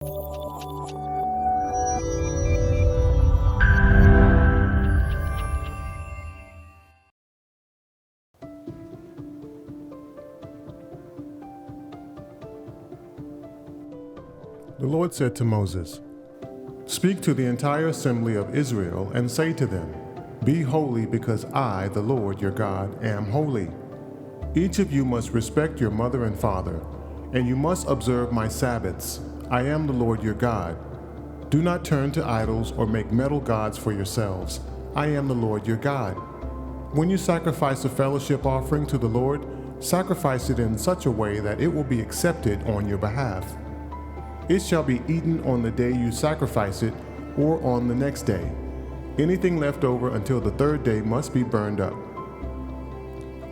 The Lord said to Moses, "Speak to the entire assembly of Israel and say to them, 'Be holy because I, the Lord your God, am holy. Each of you must respect your mother and father, and you must observe my Sabbaths. I am the Lord your God. Do not turn to idols or make metal gods for yourselves. I am the Lord your God. When you sacrifice a fellowship offering to the Lord, sacrifice it in such a way that it will be accepted on your behalf. It shall be eaten on the day you sacrifice it or on the next day. Anything left over until the third day must be burned up.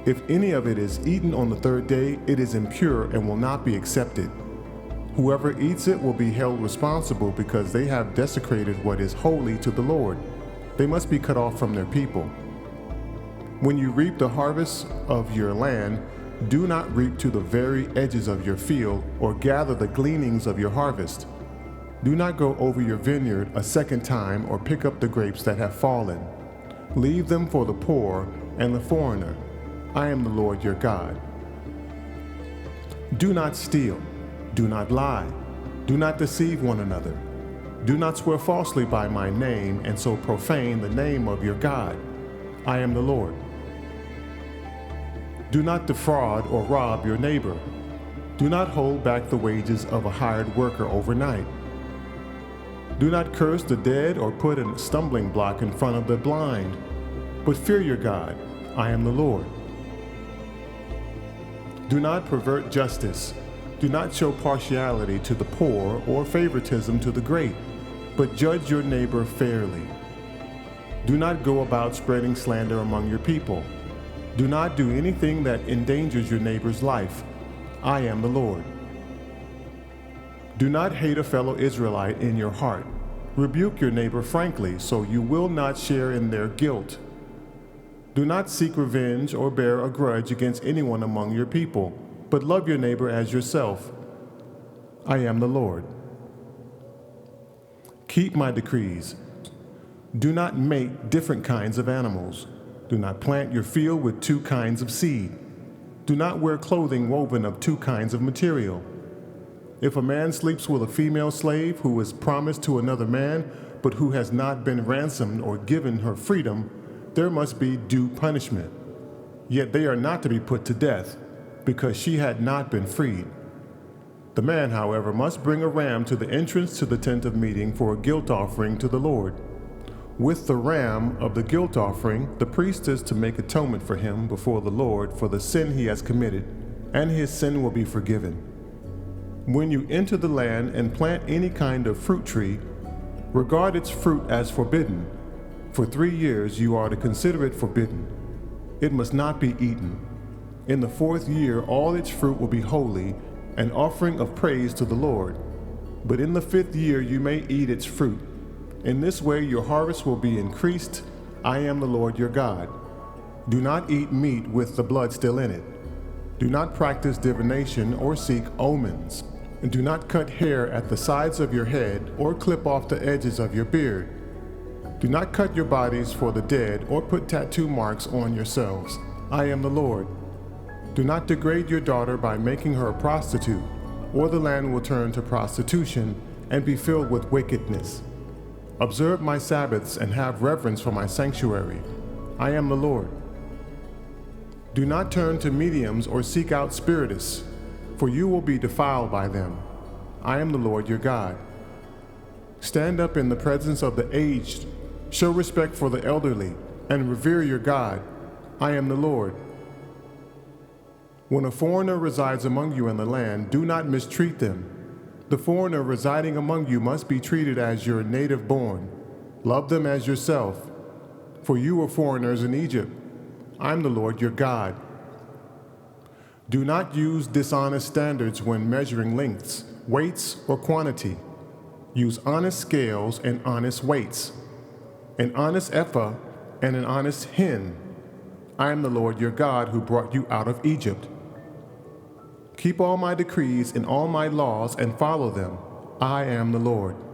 If any of it is eaten on the third day, it is impure and will not be accepted. Whoever eats it will be held responsible because they have desecrated what is holy to the Lord. They must be cut off from their people. When you reap the harvest of your land, do not reap to the very edges of your field or gather the gleanings of your harvest. Do not go over your vineyard a second time or pick up the grapes that have fallen. Leave them for the poor and the foreigner. I am the Lord your God. Do not steal. Do not lie. Do not deceive one another. Do not swear falsely by my name and so profane the name of your God. I am the Lord. Do not defraud or rob your neighbor. Do not hold back the wages of a hired worker overnight. Do not curse the dead or put a stumbling block in front of the blind, but fear your God. I am the Lord. Do not pervert justice. Do not show partiality to the poor or favoritism to the great, but judge your neighbor fairly. Do not go about spreading slander among your people. Do not do anything that endangers your neighbor's life. I am the Lord. Do not hate a fellow Israelite in your heart. Rebuke your neighbor frankly, so you will not share in their guilt. Do not seek revenge or bear a grudge against anyone among your people, but love your neighbor as yourself. I am the Lord. Keep my decrees. Do not make different kinds of animals. Do not plant your field with two kinds of seed. Do not wear clothing woven of two kinds of material. If a man sleeps with a female slave who is promised to another man, but who has not been ransomed or given her freedom, there must be due punishment. Yet they are not to be put to death, because she had not been freed. The man, however, must bring a ram to the entrance to the tent of meeting for a guilt offering to the Lord. With the ram of the guilt offering, the priest is to make atonement for him before the Lord for the sin he has committed, and his sin will be forgiven. When you enter the land and plant any kind of fruit tree, regard its fruit as forbidden. For 3 years you are to consider it forbidden. It must not be eaten. In the 4th year all its fruit will be holy, an offering of praise to the Lord. But in the 5th year you may eat its fruit. In this way your harvest will be increased. I am the Lord your God. Do not eat meat with the blood still in it. Do not practice divination or seek omens. And do not cut hair at the sides of your head or clip off the edges of your beard. Do not cut your bodies for the dead or put tattoo marks on yourselves. I am the Lord. Do not degrade your daughter by making her a prostitute, or the land will turn to prostitution and be filled with wickedness. Observe my Sabbaths and have reverence for my sanctuary. I am the Lord. Do not turn to mediums or seek out spiritists, for you will be defiled by them. I am the Lord your God. Stand up in the presence of the aged, show respect for the elderly, and revere your God. I am the Lord. When a foreigner resides among you in the land, do not mistreat them. The foreigner residing among you must be treated as your native born. Love them as yourself, for you were foreigners in Egypt. I am the Lord your God. Do not use dishonest standards when measuring lengths, weights, or quantity. Use honest scales and honest weights, an honest ephah and an honest hin. I am the Lord your God who brought you out of Egypt. Keep all my decrees and all my laws and follow them. I am the Lord.